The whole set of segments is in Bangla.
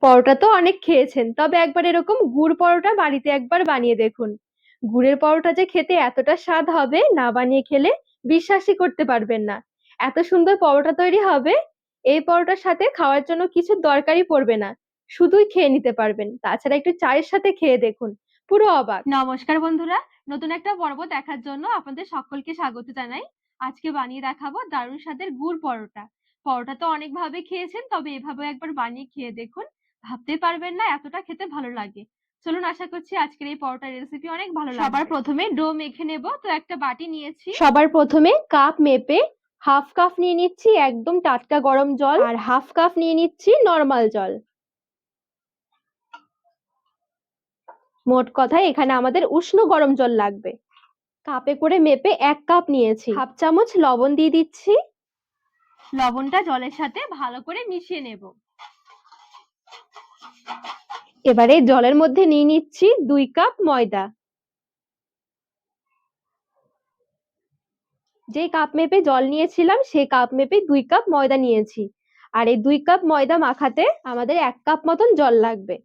পরোটা তো অনেক খেয়েছেন, তবে একবার এরকম গুড় পরোটা বাড়িতে একবার বানিয়ে দেখুন। গুড়ের পরোটা যে খেতে এতটা স্বাদ হবে, না বানিয়ে খেলে বিশ্বাসই করতে পারবেন না। এত সুন্দর পরোটা তৈরি হবে, এই পরোটার সাথে খাওয়ার জন্য কিছু দরকারই পড়বে না, শুধুই খেয়ে নিতে পারবেন। তাছাড়া একটু চায়ের সাথে খেয়ে দেখুন, পুরো অবাক। নমস্কার বন্ধুরা, নতুন একটা পর্ব দেখার জন্য আপনাদের সকলকে স্বাগত জানাই। আজকে বানিয়ে দেখাবো দারুণ স্বাদের গুড় পরোটা। পরোটা তো অনেক ভাবে খেয়েছেন, তবে এভাবে একবার বানিয়ে খেয়ে দেখুন, ভাবতে পারবেন না এতটা খেতে ভালো লাগে। চলুন, আশা করছি আজকের এই পরোটার রেসিপি অনেক ভালো লাগবে। সবার প্রথমে ডো মেখে নেব, তো একটা বাটি নিয়েছি। সবার প্রথমে কাপ মেপে হাফ কাপ নিয়ে নিচ্ছি একদম টাটকা গরম জল, আর হাফ কাপ নিয়ে নিচ্ছি নরমাল জল। মোট কথায় এখানে আমাদের উষ্ণ গরম জল লাগবে। কাপে করে মেপে 1 কাপ নিয়েছি। হাফ চামচ লবণ দিয়ে দিচ্ছি। লবণটা জলের সাথে ভালো করে মিশিয়ে নেব। এবারে জলের মধ্যে নিয়ে নিচ্ছি 2 কাপ ময়দা। যে কাপ মেপে জল নিয়েছিলাম সেই কাপ মেপে 2 কাপ ময়দা নিয়েছি। আর এই 2 কাপ ময়দা মাখাতে আমাদের 1 কাপ মতন জল লাগবে।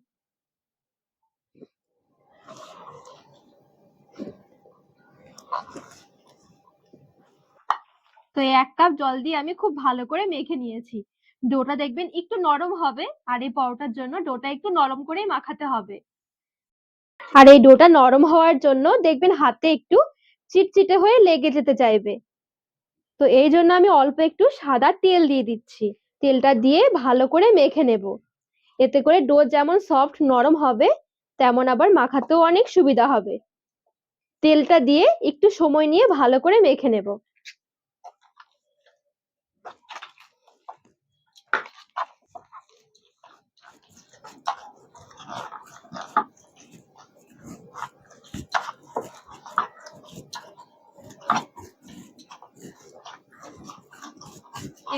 তো এই 1 কাপ জল দিয়ে আমি খুব ভালো করে মেখে নিয়েছি। ডোটা দেখবেন একটু নরম হবে, আর এই পরোটার জন্য ডোটা একটু নরম করেই মাখাতে হবে। আর এই ডোটা নরম হওয়ার জন্য দেখবেন হাতে একটু চিটচিটে হয়ে লেগে যেতে চাইবে। তো এই জন্য আমি অল্প একটু সাদা তেল দিয়ে দিচ্ছি। তেলটা দিয়ে ভালো করে মেখে নেব। এতে করে ডো যেমন সফট নরম হবে, তেমন আবার মাখাতেও অনেক সুবিধা হবে। তেলটা দিয়ে একটু সময় নিয়ে ভালো করে মেখে নেব।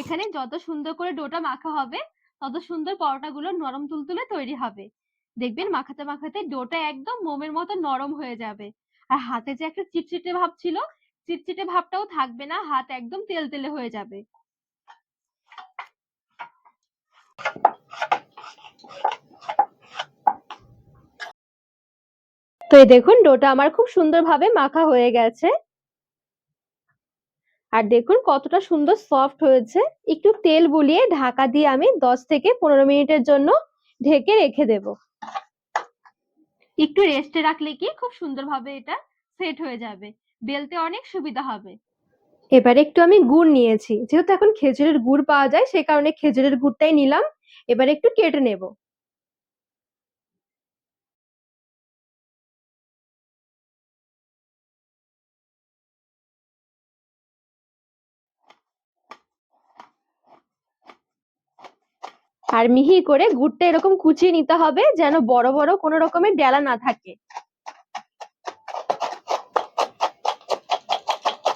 এখানে যত সুন্দর করে ডোটা মাখা হবে, তত সুন্দর পরোটাগুলো নরম তুলতুলে তৈরি হবে। দেখবেন মাখাতে মাখাতে ডোটা একদম মোমের মতো নরম হয়ে যাবে। আর হাতে যে একটা চিটচিটে ভাব ছিল, চিটচিটে ভাবটাও থাকবে না, হাত একদম তেলতেলে হয়ে যাবে। তো এই দেখুন ডোটা আমার খুব সুন্দরভাবে মাখা হয়ে গেছে। আর দেখুন কতটা সুন্দর সফট হয়েছে। একটু তেল বুলিয়ে ঢাকা দিয়ে আমি 10 থেকে 15 মিনিটের জন্য ঢেকে রেখে দেব। একটু রেস্টে রাখলে কি খুব সুন্দরভাবে এটা সেট হয়ে যাবে, বেলতে অনেক সুবিধা হবে। এবারে একটু আমি গুড় নিয়েছি, যেহেতু এখন খেজুরের গুড় পাওয়া যায় সেই কারণে খেজুরের গুড়টাই নিলাম। এবারে একটু কেটে নেব। আর মিহি করে গুড়টা এরকম কুচিয়ে নিতে হবে, যেন বড় বড় কোনো রকমের ডেলা না থাকে।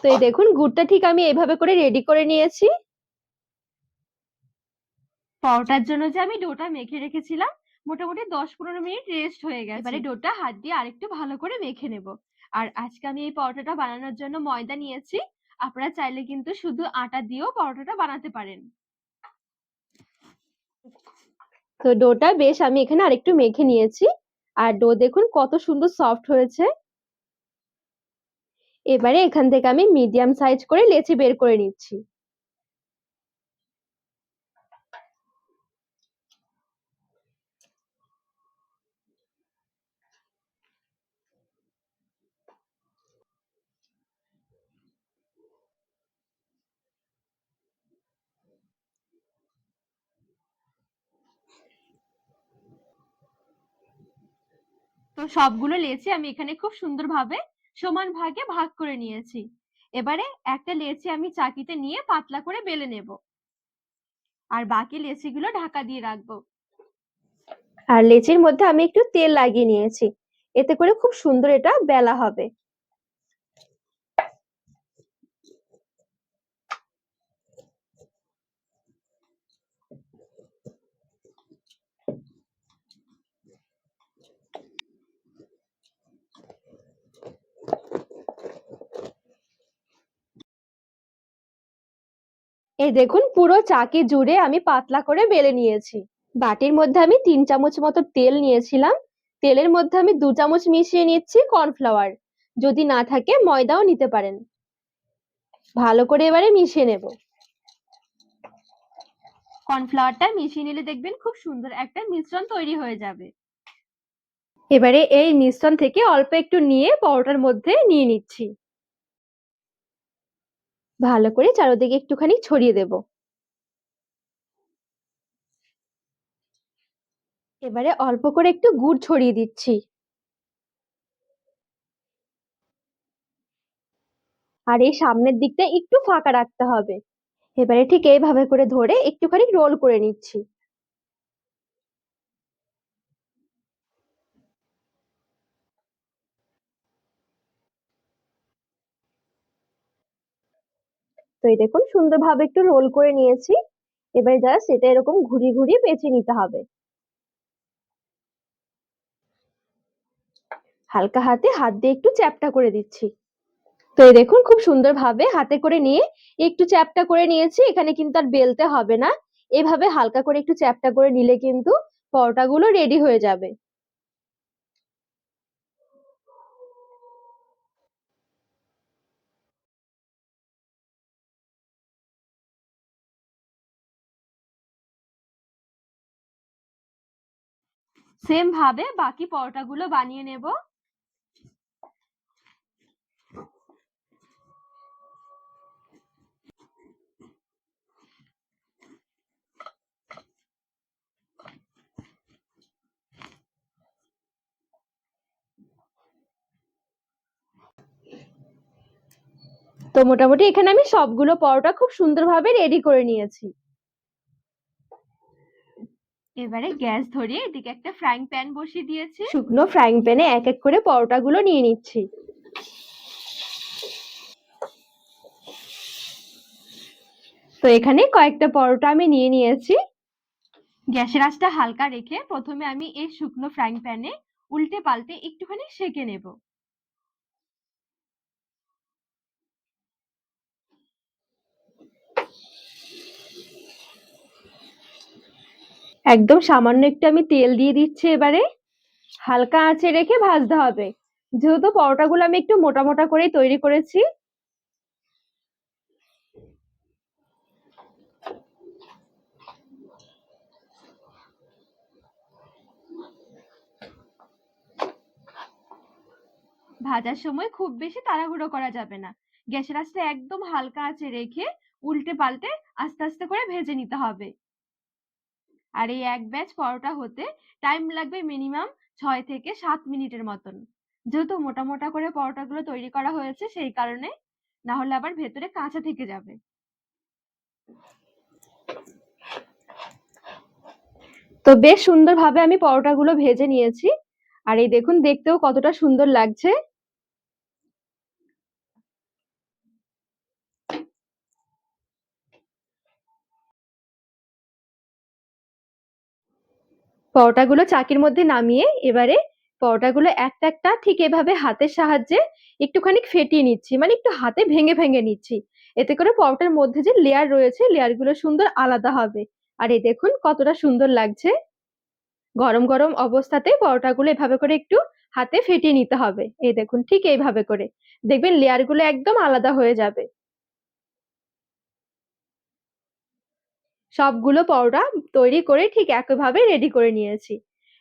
তো এই দেখুন গুড়টা ঠিক আমি এইভাবে করে রেডি করে নিয়েছি। পরোটার জন্য যে আমি ডোটা মেখে রেখেছিলাম, মোটামুটি 10-15 মিনিট রেস্ট হয়ে গেছে। এবারে ডোটা হাত দিয়ে আরেকটু ভালো করে মেখে নেব। আর আজকে আমি এই পরোটাটা বানানোর জন্য ময়দা নিয়েছি। আপনারা চাইলে কিন্তু শুধু আটা দিয়েও পরোটাটা বানাতে পারেন। তো ডোটা বেশ আমি এখানে আরেকটু মেখে নিয়েছি। আর ডো দেখুন কত সুন্দর সফট হয়েছে। এবারে এখান থেকে আমি মিডিয়াম সাইজ করে লেচি বের করে নিচ্ছি। তো সবগুলো লেচি আমি এখানে খুব সুন্দরভাবে সমান ভাগে ভাগ করে নিয়েছি। এবারে একটা লেচি আমি চাকিতে নিয়ে পাতলা করে বেলে নেব, আর বাকি লেচিগুলো ঢাকা দিয়ে রাখবো। আর লেচির মধ্যে আমি একটু তেল লাগিয়ে নিয়েছি, এতে করে খুব সুন্দর এটা বেলা হবে। এই দেখুন পুরো চাকি জুড়ে আমি পাতলা করে বেলে নিয়েছি। বাটির মধ্যে আমি 3 চামচ মতো তেল নিয়েছিলাম। তেলের মধ্যে আমি 2 চামচ মিশিয়ে নিচ্ছি কর্নফ্লাওয়ার। যদি না থাকে ময়দাও নিতে পারেন। ভালো করে এবারে মিশিয়ে নেব। কর্নফ্লাওয়ারটা মিশিয়ে নিলে দেখবেন খুব সুন্দর একটা মিশ্রণ তৈরি হয়ে যাবে। এবারে এই মিশ্রণ থেকে অল্প একটু নিয়ে পরোটার মধ্যে নিয়ে নিচ্ছি। ভালো করে চারদিকে একটুখানি ছড়িয়ে দেব। এবারে অল্প করে একটু গুড় ছড়িয়ে দিচ্ছি। আর এই সামনের দিকটা একটু ফাঁকা রাখতে হবে। এবারে ঠিক এইভাবে করে ধরে একটুখানি রোল করে নিচ্ছি। তো এই দেখুন সুন্দরভাবে একটু রোল করে নিয়েছি। এবারে জাস্ট এটা এরকম ঘুরিয়ে ঘুরিয়ে পেঁচে নিতে হবে। হালকা হাতে হাত দিয়ে একটু চ্যাপ্টা করে দিচ্ছি। তো এই দেখুন খুব সুন্দরভাবে হাতে করে নিয়ে একটু চ্যাপ্টা করে নিয়েছি। এখানে কিন্তু আর বেলতে হবে না। এভাবে হালকা করে একটু চ্যাপ্টা করে নিলে কিন্তু পরোটাগুলো রেডি হয়ে যাবে। সেম ভাবে বাকি পরোটাগুলো বানিয়ে নেব। তো মোটামুটি এখানে আমি সবগুলো পরোটা খুব সুন্দরভাবে রেডি করে নিয়েছি। এবারে গ্যাস ধরিয়ে এদিকে একটা ফ্রাইং প্যান বসিয়ে দিয়েছি। শুকনো ফ্রাইং প্যানে এক এক করে পরোটাগুলো নিয়ে নিচ্ছি। তো এখানে কয়েকটা পরোটা আমি নিয়ে নিয়েছি। গ্যাসের আঁচটা হালকা রেখে প্রথমে আমি এই শুকনো ফ্রাইং প্যানে উল্টে পাল্টে একটুখানি সেঁকে নেব। একদম সামান্য একটু আমি তেল দিয়ে দিচ্ছি। এবারে হালকা আঁচে রেখে ভাজতে হবে। যেহেতু পরোটাগুলো আমি একটু মোটা মোটা করেই তৈরি করেছি। ভাজার সময় খুব বেশি তাড়াহুড়ো করা যাবে না। গ্যাসের আঁচটা একদম হালকা আঁচে রেখে উল্টে পাল্টে আস্তে আস্তে করে ভেজে নিতে হবে। আর এই এক ব্যাচ পরোটা হতে টাইম লাগবে মিনিমাম 6 থেকে 7 মিনিটের মতন। যেহেতু মোটা মোটা করে পরোটাগুলো তৈরি করা হয়েছে সেই কারণে, না হলে আবার ভেতরে কাঁচা থেকে যাবে। তো বেশ সুন্দরভাবে আমি পরোটাগুলো ভেজে নিয়েছি। আর এই দেখুন দেখতেও কতটা সুন্দর লাগছে। পরোটাগুলো চাকির মধ্যে নামিয়ে এবারে পরোটাগুলো একটা একটা ঠিক এভাবে হাতের সাহায্যে একটুখানি ফেটিয়ে নিচ্ছি, মানে একটু হাতে ভেঙে ভেঙে নিচ্ছি। এতে করে পরোটার মধ্যে যে লেয়ার রয়েছে লেয়ারগুলো সুন্দর আলাদা হবে। আর এই দেখুন কতটা সুন্দর লাগছে। গরম গরম অবস্থাতেই পরোটাগুলো এভাবে করে একটু হাতে ফেটিয়ে নিতে হবে। এই দেখুন ঠিক এইভাবে করে দেখবেন লেয়ারগুলো একদম আলাদা হয়ে যাবে। সবগুলো পরোটা তৈরি করে ঠিক একইভাবে রেডি করে নিয়েছি।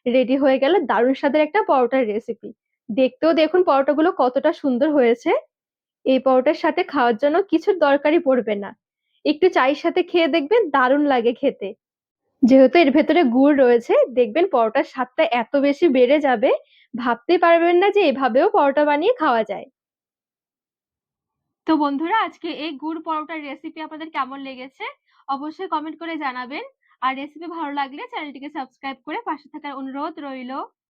রেডি হয়ে গেল দারুণ স্বাদের একটা পরোটার রেসিপি। দেখতেও দেখুন পরোটাগুলো কতটা সুন্দর হয়েছে। এই পরোটার সাথে খাওয়ার জন্য কিছুর দরকারই পড়বে না। একটু চায়ের সাথে খেয়ে দেখবেন দারুণ লাগে খেতে। যেহেতু এর ভেতরে গুড় রয়েছে দেখবেন পরোটার স্বাদটা এত বেশি বেড়ে যাবে, ভাবতে পারবেন না যে এভাবেও পরোটা বানিয়ে খাওয়া যায়। তো বন্ধুরা আজকে এই গুড় পরোটার রেসিপি আপনাদের কেমন লেগেছে অবশ্যই কমেন্ট করে জানাবেন। আর রেসিপি ভালো লাগলে চ্যানেলটিকে সাবস্ক্রাইব করে পাশে থাকার অনুরোধ রইল।